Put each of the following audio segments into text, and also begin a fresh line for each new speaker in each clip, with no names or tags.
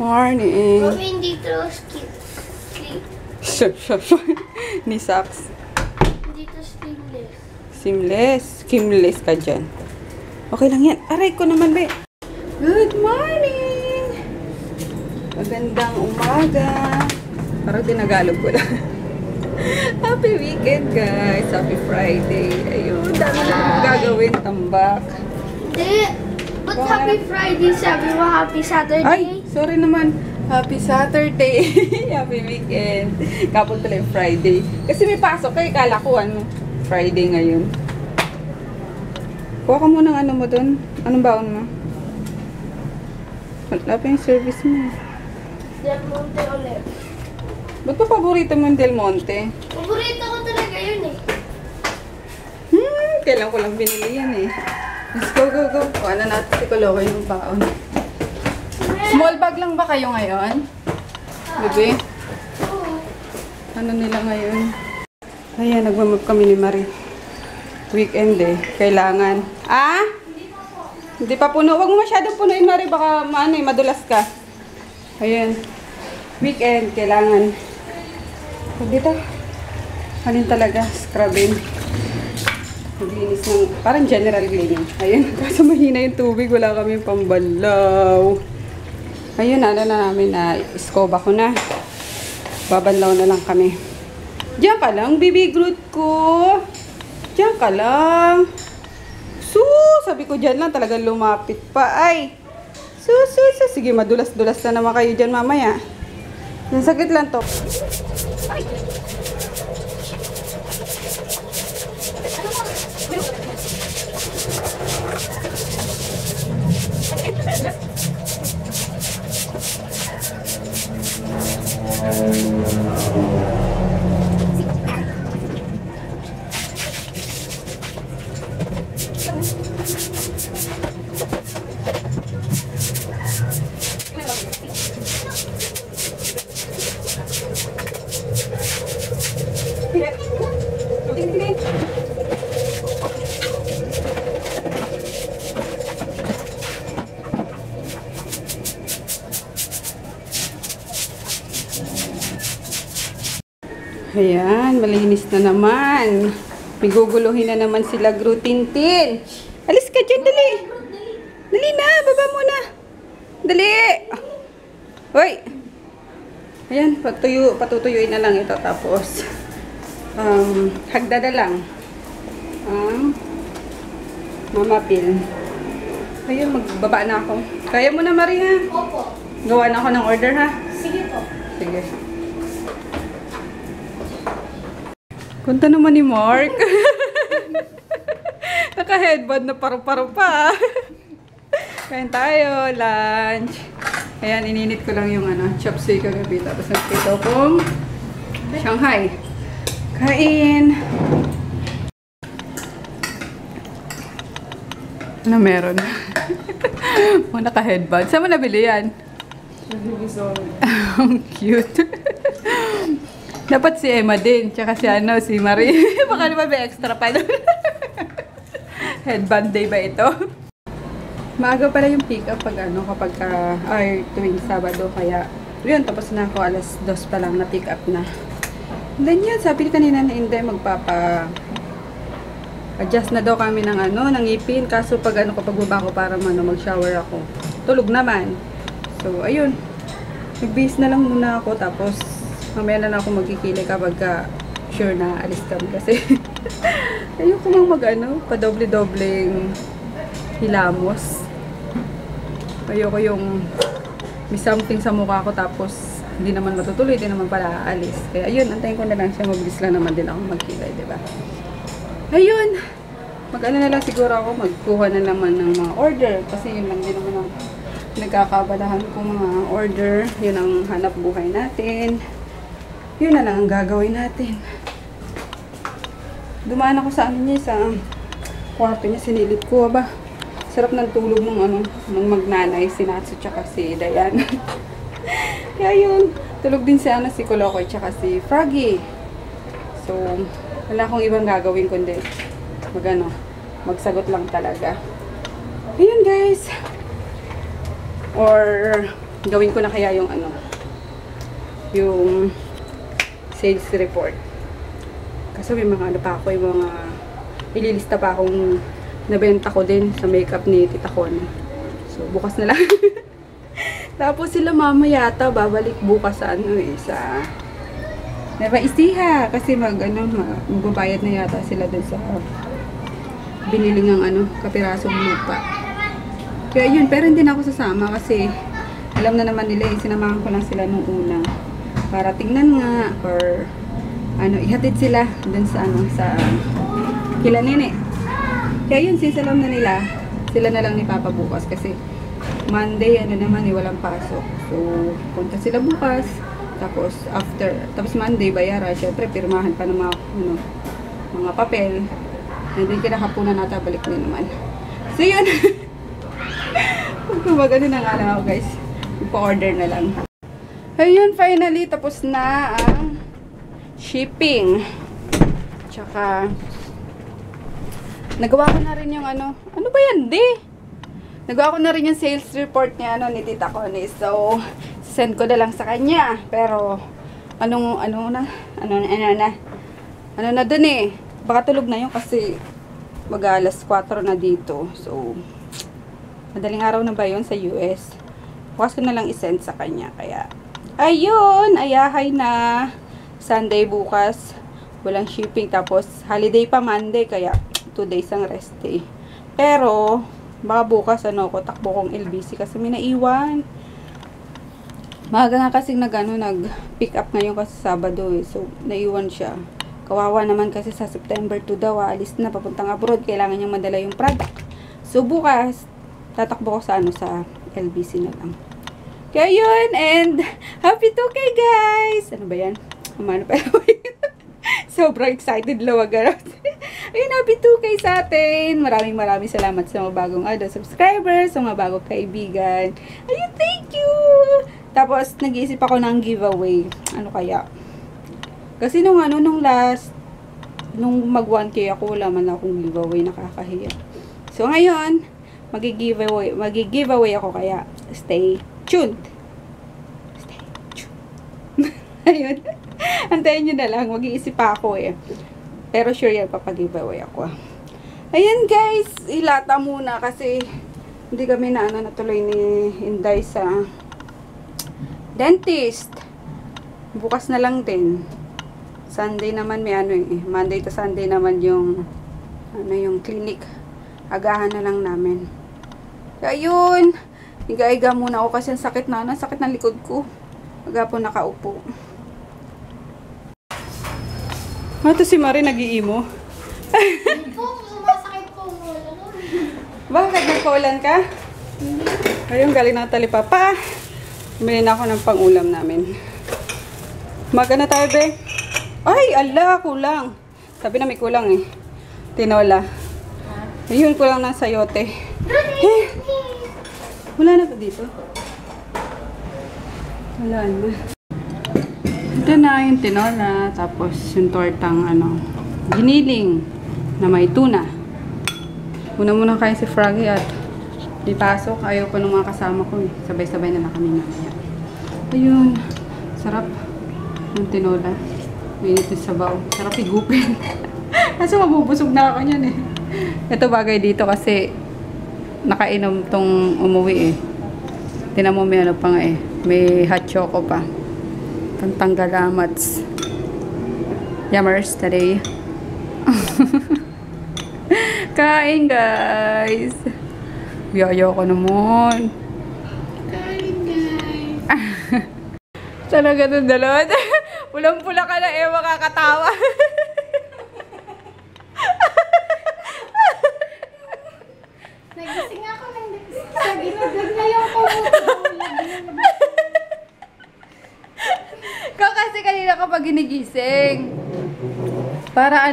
Morning.
Mami, hindi to sleep.
Ni socks.
Hindi to sleeveless.
Seamless ka dyan. Okay lang yan. Aray ko naman, be. Good morning! Magandang umaga. Parang tinagalog ko lang. Happy weekend, guys. Happy Friday. Ayun, dami na gagawin. Tambak.
Hindi. Ba't happy Friday? Sabi mo happy Saturday?
Ay, sorry naman. Happy Saturday. Happy weekend. Kapag pala yung Friday. Kasi may pasok kayo. Kala ko ano, Friday ngayon. Kuha ka muna ng ano mo dun. Anong baon mo? Wala pa yung service mo.
Del Monte ulit.
Ba't pa paborito mo yung Del Monte?
Paborito ko talaga yun eh.
Kailan ko lang binili yan eh. Let's go. Kuha na natin si Kolokoy yung baon. Small bag lang ba kayo ngayon? Bebe?
Oo.
Ano nila ngayon? Ayan, nagmamap kami ni Marie. Weekend eh. Kailangan. Ah? Hindi pa puno. Huwag mo masyadong punuin, Marie. Baka madulas ka. Ayan. Weekend. Kailangan. Huwag dito. Halin talaga. Scrubbing. Maglinis ng, parang general cleaning. Ayun, kaso mahina yung tubig. Wala kami pambalaw. Ayun, ano na namin na iskoba ko na. Babanlaw na lang kami. Diyan ka lang, baby Groot ko. Diyan ka lang. Sabi ko dyan lang talagang lumapit pa. Ay, sige, madulas-dulas na naman kayo dyan mamaya. Yan, saglit lang to. Ay. Ayan, malinis na naman. May guguluhin na naman sila, Grutintin. Alis ka dyan, dali. Dali na, baba muna. Dali. Hoy. Ayan, patutuyuin na lang ito. Tapos, hagdada lang. Mamapil. Ayun, magbaba na ako. Kaya mo na, Maria.
Opo.
Gawa na ako ng order, ha?
Sige po.
Sige. Kunta naman ni Mark. Naka-headband na paru-paro pa. Kain tayo, lunch. Ayan, ininit ko lang yung chop suey kagabi. Tapos nagpito kong Shanghai. Kain. Ano meron? Mga naka-headband. Saan mo nabili yan? Cute. Dapat si Emma din, tsaka si Marie. Baka naman may extra pa doon. Headband day ba ito? Maaga pala yung pick up kapag tuwing Sabado. Kaya, yun, tapos na ako. Alas 2 pa lang na pick up na. Then yun, sabi kanina na hindi, adjust na daw kami ng ng ipin. Kaso kapag baba ko para mag-shower ako. Tulog naman. So, ayun. Nag-base na lang muna ako, tapos mamaya na ako magkikili kapag sure na alis kami kasi ayoko mang padoble-dobleng hilamos. Ayoko yung may something sa mukha ko tapos hindi naman matutuloy, hindi naman pala aalis. Kaya ayun, antayin ko na lang siya, mabilis lang naman din ako magkilay, diba? Ayun, na lang siguro ako, magkuha na naman ng mga order kasi yun lang din naman ang nagkakabalahan kong mga order. Yun ang hanap buhay natin. Yun na lang ang gagawin natin. Dumaan ako sa sa kwarto niya, sinilip ko, ba? Sarap ng tulog ng magnanay, si Natsu tsaka si Dayan. Kaya yun, tulog din si si Kolokoy tsaka si Froggy. So, wala akong ibang gagawin kundi magsagot lang talaga. Ayun guys. Or gawin ko na kaya yung yung sales report. Kasi may mga pa ako, yung mga ililista pa akong nabenta ko din sa makeup ni Tita Con. So, bukas na lang. Tapos sila mama yata babalik bukas sa sa Nueva Ecija kasi magbabayad na yata sila dun sa binili ng kapirasong lupa. Kaya yun, pero hindi na ako sasama kasi alam na naman nila, sinamahan ko lang sila nung una para tingnan nga or ihatid sila dun sa sa kila nene. Kaya yun, since alam na nila, sila na lang ni Papa bukas kasi Monday naman walang pasok. So punta sila bukas. Tapos Monday bayaran, syempre pirmahan pa ng mga papel. And then kinakapunan natin, balik na naman. So yun. Magano na nga lang ako guys. Ipa-order na lang. Ayun, finally tapos na ang shipping. Tsaka nagawa ko na rin yung ano ba yan, di? Nagawa ko na rin yung sales report niya ni Tita Connie. So send ko na lang sa kanya. Pero ano na dun eh. Baka tulog na yun kasi mag-alas 4 na dito. So madaling araw na ba yun sa US? Bukas ko na lang isend sa kanya. Kaya ayun, ayahay na. Sunday bukas walang shipping. Tapos holiday pa Monday. Kaya 2 days ang rest day. Pero baka bukas takbo kong LBC kasi may naiwan. Maaga nga kasing nag-pick up ngayon kasi Sabado eh. So naiwan siya. Kawawa naman kasi sa September 2 daw, alis na papuntang abroad, kailangan niyang madala yung product. So bukas tatakbo ko sa sa LBC na lang. Kaya yun, and happy 2K guys. Ano ba yan? Umano pa sobrang excited lawag. Ayun, happy 2K sa atin. Maraming salamat sa mga bagong subscribers, sa mga bagong kaibigan. Ayun, thank you! Tapos, nag-iisip ako ng giveaway. Ano kaya? Kasi nung mag 1K ako, wala man akong giveaway, nakakahiya. So, ngayon, mag-giveaway ako, kaya stay tuned. Stay tuned. Ayun. Antayin nyo na lang, mag-iisip pa ako eh. Pero sure yan, papag-giveaway ako. Ayan guys, ilata muna kasi hindi kami natuloy ni Inday sa dentist. Bukas na lang din. Sunday naman may Monday to Sunday naman yung yung clinic. Agahan na lang namin. Kaya yun, higa-higa muna ako kasi ang sakit sakit ng likod ko. Aga po nakaupo. Ito si Marie nag-iimo.
Sumasakit po mo.
Bakit nagpaulan ka? Ayun, galing na talipapa. Bumili na ako ng pang-ulam namin. Maga na tayo, be. Ay, ala, kulang. Sabi na may kulang eh. Tinola. Ayun, kulang ng sayote. Wala na ba dito? Wala na. Ito na yung tinola, tapos yung tortang giniling na may tuna. Muna kain si Froggy at di pasok. Ayaw pa ng mga kasama ko eh. Sabay-sabay na lang kami mamaya. Ayun, sarap yung tinola. Mainit yung sabaw. Sarap higupin. Kasi mabubusog na ako niyan eh. Ito bagay dito kasi nakainom tong umuwi eh. Tinan mo may pa nga eh. May hot choco pa. Pantanggal amats. Yummers today. Kain guys. Biyayo ko naman.
Kain guys.
Talaga ng dalot. Pulang-pula ka na eh, makakatawa.
Nagising ako ng sa ginagag na yung kumukulog.
Ikaw kasi kanina kapag ginigising. Para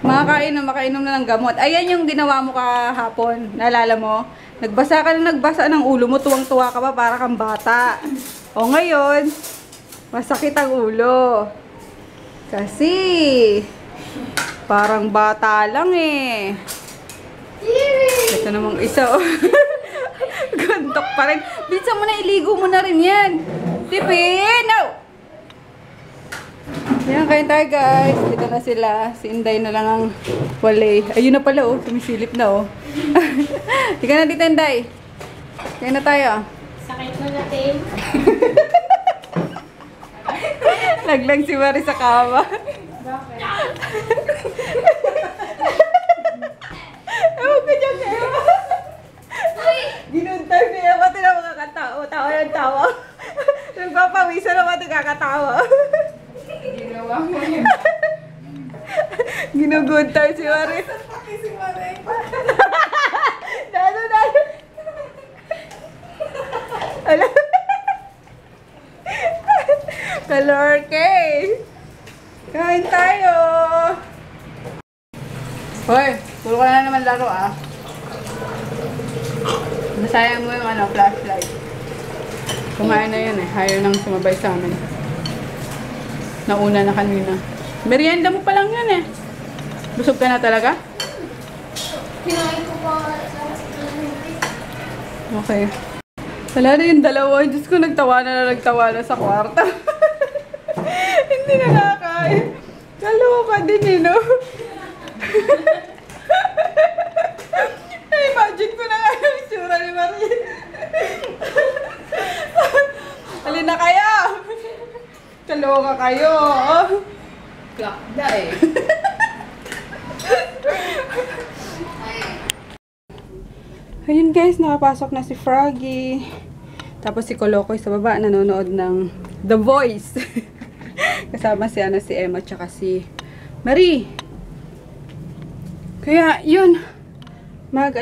makainom na ng gamot. Ayan yung ginawa mo kahapon. Naalala mo? Nagbasa ka ng ulo mo. Tuwang-tuwa ka pa para kang bata. O ngayon, masakit ang ulo. Kasi, parang bata lang eh. Ito namang isa. Gantok pa rin. Bisa mo na, iligo mo na rin yan. Tipin! No! Yan, kain tayo guys. Dito na sila. Si Inday na lang ang walay. Ayun na pala oh. Sumisilip na oh. Tika na dito, Inday. Kain na tayo.
Sakit na natin.
Laglang si Mari sa kama.
Bakit?
Ewan ko dyan kayo. Ginuntay niya. Pati na makakatawa. Tawa ng tawa. Nagpapawisa na pati kakatawa.
Ginawa mo yun.
Ginuguntay si Mari.
Si Maray.
Dalo. Alam. Kalorke. Kain tayo. Hoy, puro ka na naman laro ah. Nasayang mo yung flashlight. Kumain na yun eh. Ayaw nang sumabay sa amin. Nauna na kanina. Merienda mo pa lang yun eh. Busog ka na talaga?
Kinain ko pa.
Okay. Wala na yung dalawa. Diyos ko, nagtawa na sa kwarta. Hindi nakakain. Dalawa ka din eh, no? Imagine ko na nga yung itsura ni Marie. Halina na kayo! Kaloka kayo!
Klakda eh.
Ayun guys, nakapasok na si Froggy. Tapos si Kolokoy sa baba, nanonood ng The Voice. Kasama si Emma tsaka si Marie. Kaya, yun. Mag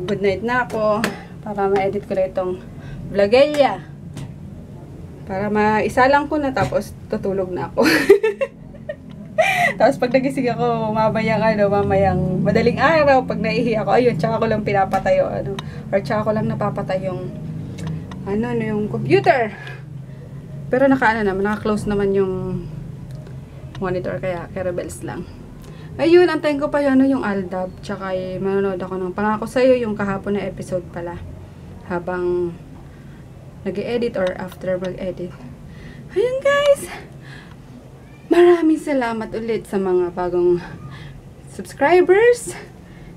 good night na ako. Para ma-edit ko na itong vlogelia. Para maisa lang ko na, tapos tutulog na ako. Tapos pag nagising ako, mamayang madaling araw, pag naihi ako, ayun, tsaka ko lang pinapatay yung, or tsaka ko lang napapatay yung, yung computer. Pero naka-close naman yung monitor, kaya rebels lang. Ayun, antayin ko pa yung Aldab, tsaka manonood ako ng Pangako Sa'yo, yung kahapon na episode pala. Habang nag-edit or after mag-edit. Ayun guys! Maraming salamat ulit sa mga bagong subscribers.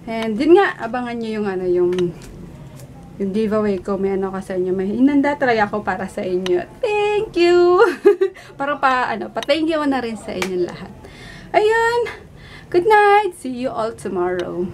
And din nga, abangan nyo yung giveaway ko. May ka sa inyo. May inanda talaga ako para sa inyo. Thank you! Para pa-thank you na rin sa inyo lahat. Ayun! Good night! See you all tomorrow.